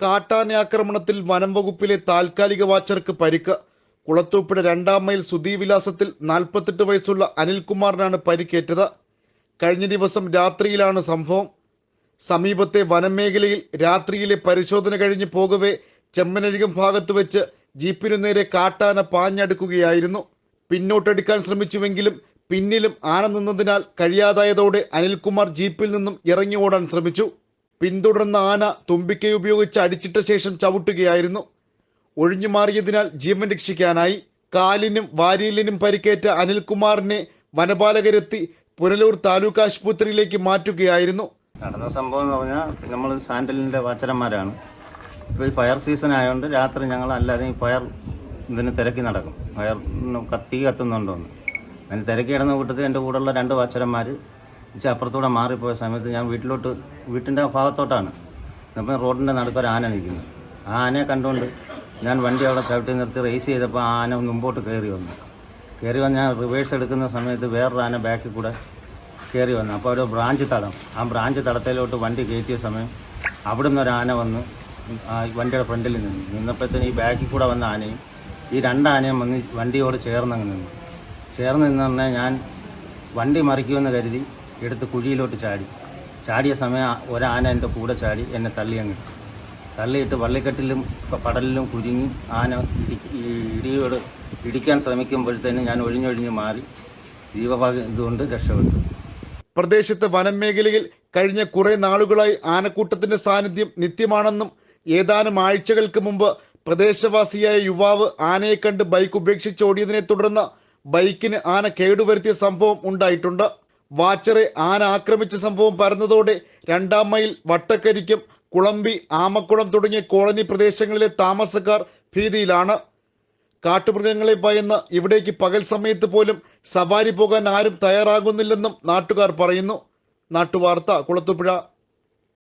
കാട്ടാന ആക്രമണത്തിൽ വനം വകുപ്പിലെ താൽക്കാലിക വാച്ചർക്ക് പരിക്ക്. കുളത്തൂപ്പുഴ 2-ാം മൈൽ സുധീവിലാസത്തിൽ 48 വയസ്സുള്ള അനിൽകുമാറിനാണ് പരിക്കേറ്റത്. കഴിഞ്ഞ ദിവസം രാത്രിയിലാണ് സംഭവം. സമീപത്തെ വനമേഖലയിൽ രാത്രിയിലെ പരിശോധന കഴിഞ്ഞ് പോകവെ ചെമ്മനഴികം ഭാഗത്ത് വെച്ച് ജീപ്പിനു നേരെ കാട്ടാന പാഞ്ഞടുക്കുകയായിരുന്നു. പിന്നോട്ടെടുക്കാൻ ശ്രമിച്ചുവെങ്കിലും പിന്നിലും ആന നിന്നതിനാൽ കഴിയാതായതോടെ അനിൽകുമാർ ജീപ്പിൽ നിന്നും ഇറങ്ങി ഓടാൻ ശ്രമിച്ചു. പിന്തുടർന്ന ആന തുമ്പിക്കൈ ഉപയോഗിച്ച് അടിച്ചിട്ട ശേഷം ചവിട്ടുകയായിരുന്നു. ഒഴിഞ്ഞു മാറിയതിനാൽ ജീവൻ രക്ഷിക്കാനായി. കാലിനും വാരിയലിനും പരിക്കേറ്റ അനിൽകുമാറിനെ വനപാലകരെത്തി പുനലൂർ താലൂക്ക് ആശുപത്രിയിലേക്ക് മാറ്റുകയായിരുന്നു. നടന്ന സംഭവം എന്ന് പറഞ്ഞാൽ നമ്മൾ സാൻഡലിൻ്റെ വാച്ചരന്മാരാണ്. ഇപ്പോൾ ഈ ഫയർ സീസൺ ആയതുകൊണ്ട് രാത്രി ഞങ്ങൾ അല്ലാതെ ഈ ഫയർ ഇതിന് തിരക്കി നടക്കും. ഫയർ തീ കത്തുന്നുണ്ടോന്ന് അതിന് തിരക്കി ഇടുന്ന കൂട്ടത്തിൽ എൻ്റെ കൂടെയുള്ള 2 വാച്ചരന്മാർ അപ്പുറത്തൂടെ മാറിപ്പോയ സമയത്ത് ഞാൻ വീട്ടിൻ്റെ ഭാഗത്തോട്ടാണ്. അപ്പം റോഡിൻ്റെ നടുക്കൊരു ആന നിൽക്കുന്നു. ആ ആനയെ കണ്ടുകൊണ്ട് ഞാൻ വണ്ടി അവിടെ ചവിട്ടി നിർത്തി റേസ് ചെയ്തപ്പോൾ ആ ആന മുമ്പോട്ട് കയറി വന്നു. ഞാൻ റിവേഴ്സ് എടുക്കുന്ന സമയത്ത് വേറൊരു ആന ബാക്കിൽ കൂടെ കയറി വന്നു. അപ്പോൾ ഒരു ബ്രാഞ്ച് തടം, ആ ബ്രാഞ്ച് തടത്തിലോട്ട് വണ്ടി കയറ്റിയ സമയം അവിടുന്ന് ഒരു ആന വന്ന് വണ്ടിയുടെ ഫ്രണ്ടിൽ നിന്നപ്പോഴത്തേന് ഈ ബാക്കിൽ കൂടെ വന്ന ആനയും ഈ 2 ആനയും വന്ന് വണ്ടിയോട് ചേർന്ന് നിന്ന് ഞാൻ വണ്ടി മറിക്കുമെന്ന് കരുതി എടുത്ത് കുഴിയിലോട്ട് ചാടിയ സമയം ഒരാന എൻ്റെ കൂടെ ചാടി എന്നെ തള്ളിയിട്ട് വള്ളിക്കെട്ടിലും പടലിലും കുരുങ്ങി ആന ഇടിയോട് ഇടിക്കാൻ ശ്രമിക്കുമ്പോഴത്തേനും ഞാൻ ഒഴിഞ്ഞൊഴിഞ്ഞ് മാറി ജീവഭാഗ്യം ഇതുകൊണ്ട് രക്ഷപ്പെട്ടു. പ്രദേശത്ത് വനം മേഖലയിൽ കഴിഞ്ഞ കുറെ നാളുകളായി ആനക്കൂട്ടത്തിന്റെ സാന്നിധ്യം നിത്യമാണെന്നും ഏതാനും ആഴ്ചകൾക്ക് മുമ്പ് പ്രദേശവാസിയായ യുവാവ് ആനയെ കണ്ട് ബൈക്ക് ഉപേക്ഷിച്ചോടിയതിനെ തുടർന്ന് ബൈക്കിന് ആന കേടുവരുത്തിയ സംഭവം ഉണ്ടായിട്ടുണ്ട്. വാച്ചറെ ആന ആക്രമിച്ച സംഭവം പരന്നതോടെ 2-ാം മൈൽ, വട്ടക്കരിക്കം, കുളമ്പി, ആമക്കുളം തുടങ്ങിയ കോളനി പ്രദേശങ്ങളിലെ താമസക്കാർ ഭീതിയിലാണ്. കാട്ടുമൃഗങ്ങളെ ഭയന്ന് ഇവിടേക്ക് പകൽ സമയത്ത് പോലും സവാരി പോകാൻ ആരും തയ്യാറാകുന്നില്ലെന്നും നാട്ടുകാർ പറയുന്നു. നാട്ടുവാർത്ത, കുളത്തൂപ്പുഴ.